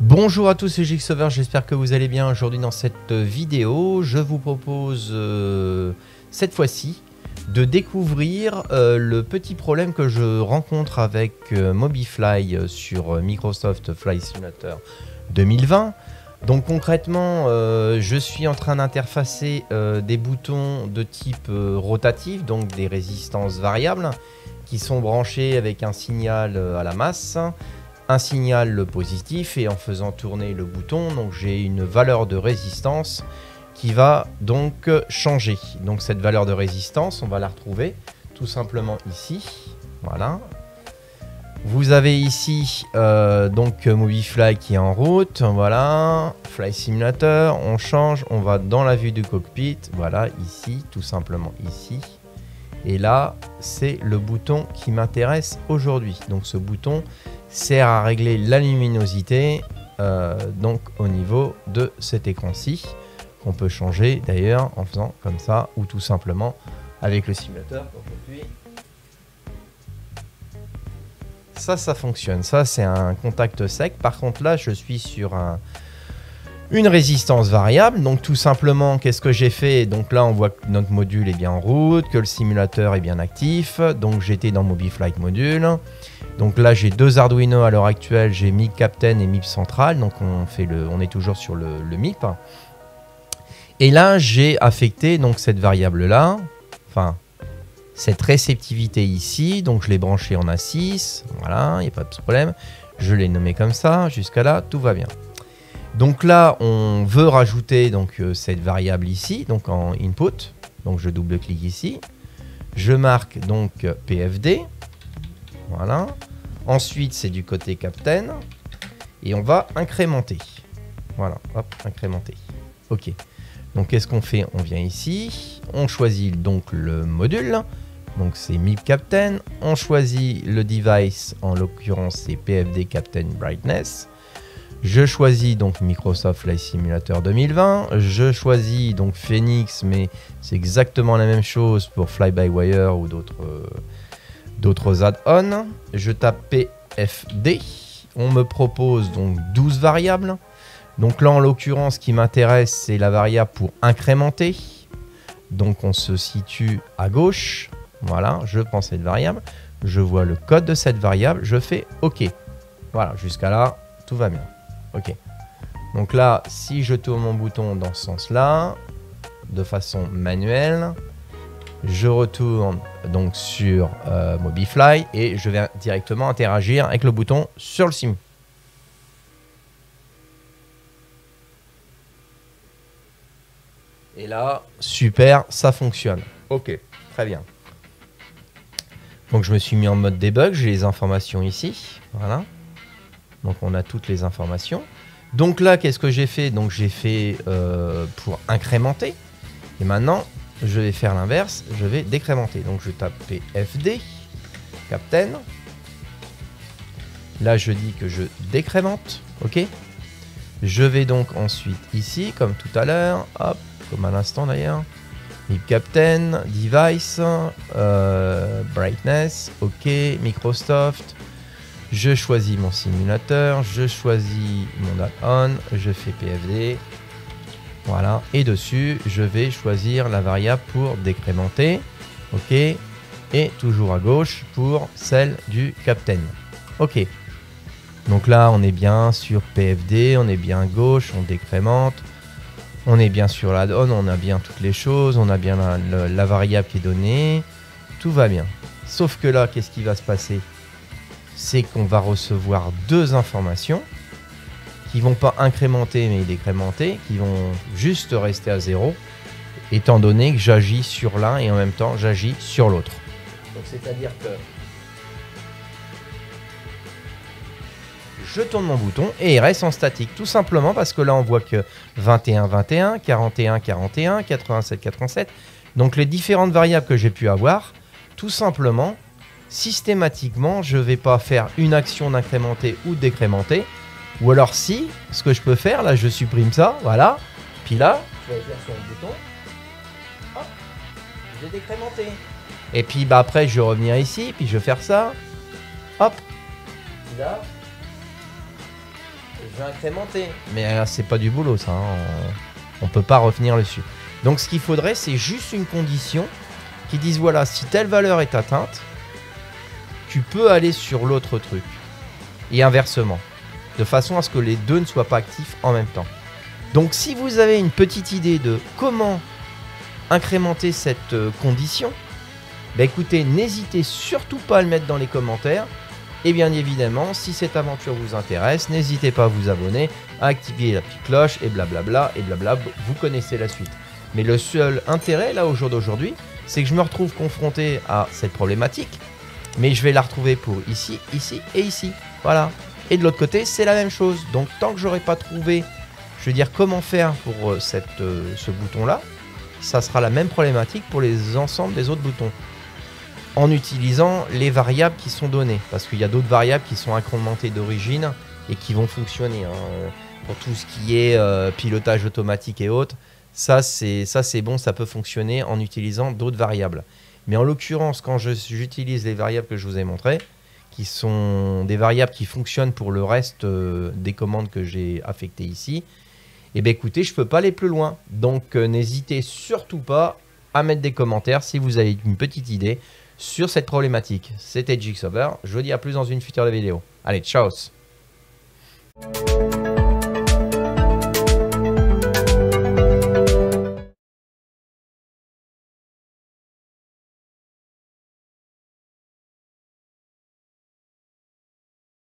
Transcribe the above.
Bonjour à tous, c'est Jigsaver, j'espère que vous allez bien. Aujourd'hui dans cette vidéo, je vous propose cette fois-ci de découvrir le petit problème que je rencontre avec Mobifly sur Microsoft Flight Simulator 2020. Donc concrètement, je suis en train d'interfacer des boutons de type rotatif, donc des résistances variables, qui sont branchés avec un signal à la masse, un signal positif, et en faisant tourner le bouton, donc j'ai une valeur de résistance qui va donc changer. Donc cette valeur de résistance, on va la retrouver tout simplement ici. Voilà. Vous avez ici donc Mobifly qui est en route. Voilà. Flight Simulator. On change. On va dans la vue du cockpit. Voilà, ici, tout simplement ici. Et là, c'est le bouton qui m'intéresse aujourd'hui. Donc ce bouton sert à régler la luminosité donc au niveau de cet écran-ci, qu'on peut changer d'ailleurs en faisant comme ça, ou tout simplement avec le simulateur. Ça fonctionne. Ça, c'est un contact sec. Par contre, là, je suis sur une résistance variable. Donc, tout simplement, qu'est-ce que j'ai fait? Donc là, on voit que notre module est bien en route, que le simulateur est bien actif. Donc, j'étais dans Mobiflight Module. Donc là, j'ai deux Arduino à l'heure actuelle. J'ai MIP Captain et MIP Central. Donc, on est toujours sur le MIP. Et là, j'ai affecté donc cette variable-là. Enfin, cette réceptivité ici, donc je l'ai branché en A6, voilà, il n'y a pas de problème. Je l'ai nommé comme ça, jusqu'à là, tout va bien. Donc là, on veut rajouter donc cette variable ici, donc en input. Donc je double-clique ici. Je marque donc PFD. Voilà. Ensuite, c'est du côté Captain. Et on va incrémenter. Voilà, hop, incrémenter. OK. Donc qu'est-ce qu'on fait? On vient ici, on choisit donc le module. Donc c'est MIP Captain, on choisit le device, en l'occurrence c'est PFD Captain Brightness. Je choisis donc Microsoft Flight Simulator 2020, je choisis donc Phoenix, mais c'est exactement la même chose pour Fly-by-Wire ou d'autres add-ons. Je tape PFD, on me propose donc 12 variables. Donc là en l'occurrence ce qui m'intéresse c'est la variable pour incrémenter. Donc on se situe à gauche. Voilà, je prends cette variable, je vois le code de cette variable, je fais OK. Voilà, jusqu'à là, tout va bien. OK. Donc là, si je tourne mon bouton dans ce sens-là, de façon manuelle, je retourne donc sur Mobifly et je vais directement interagir avec le bouton sur le sim. Et là, super, ça fonctionne. OK, très bien. Donc je me suis mis en mode debug, j'ai les informations ici, voilà. Donc on a toutes les informations. Donc là, qu'est-ce que j'ai fait? Donc j'ai fait pour incrémenter. Et maintenant, je vais faire l'inverse, je vais décrémenter. Donc je tape PFD, Captain. Là, je dis que je décrémente, OK. Je vais donc ensuite ici, comme tout à l'heure, hop, comme à l'instant d'ailleurs. MIP Captain, Device, Brightness, OK, Microsoft. Je choisis mon simulateur, je choisis mon add-on, je fais PFD. Voilà, et dessus, je vais choisir la variable pour décrémenter. OK, et toujours à gauche pour celle du Captain. OK. Donc là, on est bien sur PFD, on est bien à gauche, on décrémente. On est bien sur l'add-on, on a bien toutes les choses, on a bien la variable qui est donnée, tout va bien. Sauf que là, qu'est-ce qui va se passer? C'est qu'on va recevoir deux informations qui vont pas incrémenter mais décrémenter, qui vont juste rester à 0, étant donné que j'agis sur l'un et en même temps j'agis sur l'autre. Donc c'est-à-dire que je tourne mon bouton et il reste en statique, tout simplement parce que là on voit que 21, 21, 41, 41, 87, 87. Donc les différentes variables que j'ai pu avoir, tout simplement, systématiquement, je ne vais pas faire une action d'incrémenter ou de décrémenter. Ou alors si, ce que je peux faire, là je supprime ça, voilà. Puis là, je vais faire sur le bouton, hop, je vais décrémenter. Et puis bah, après je vais revenir ici, puis je vais faire ça, hop, puis là. je vais incrémenter. Mais c'est pas du boulot ça, hein. On peut pas revenir dessus. Donc ce qu'il faudrait, c'est juste une condition qui dise voilà, si telle valeur est atteinte, tu peux aller sur l'autre truc. Et inversement. De façon à ce que les deux ne soient pas actifs en même temps. Donc si vous avez une petite idée de comment incrémenter cette condition, bah écoutez, n'hésitez surtout pas à le mettre dans les commentaires. Et bien évidemment, si cette aventure vous intéresse, n'hésitez pas à vous abonner, à activer la petite cloche et blablabla, vous connaissez la suite. Mais le seul intérêt là au jour d'aujourd'hui, c'est que je me retrouve confronté à cette problématique, mais je vais la retrouver pour ici, ici et ici. Voilà. Et de l'autre côté, c'est la même chose. Donc tant que j'aurai pas trouvé, je veux dire comment faire pour ce bouton-là, ça sera la même problématique pour les ensembles des autres boutons. En utilisant les variables qui sont données. Parce qu'il y a d'autres variables qui sont incrémentées d'origine et qui vont fonctionner. Pour tout ce qui est pilotage automatique et autres, ça c'est bon, ça peut fonctionner en utilisant d'autres variables. Mais en l'occurrence, quand j'utilise les variables que je vous ai montrées, qui sont des variables qui fonctionnent pour le reste des commandes que j'ai affectées ici, et bien écoutez, je ne peux pas aller plus loin. Donc n'hésitez surtout pas à mettre des commentaires si vous avez une petite idée sur cette problématique. C'était Jigsaw. Je vous dis à plus dans une future vidéo. Allez, ciao!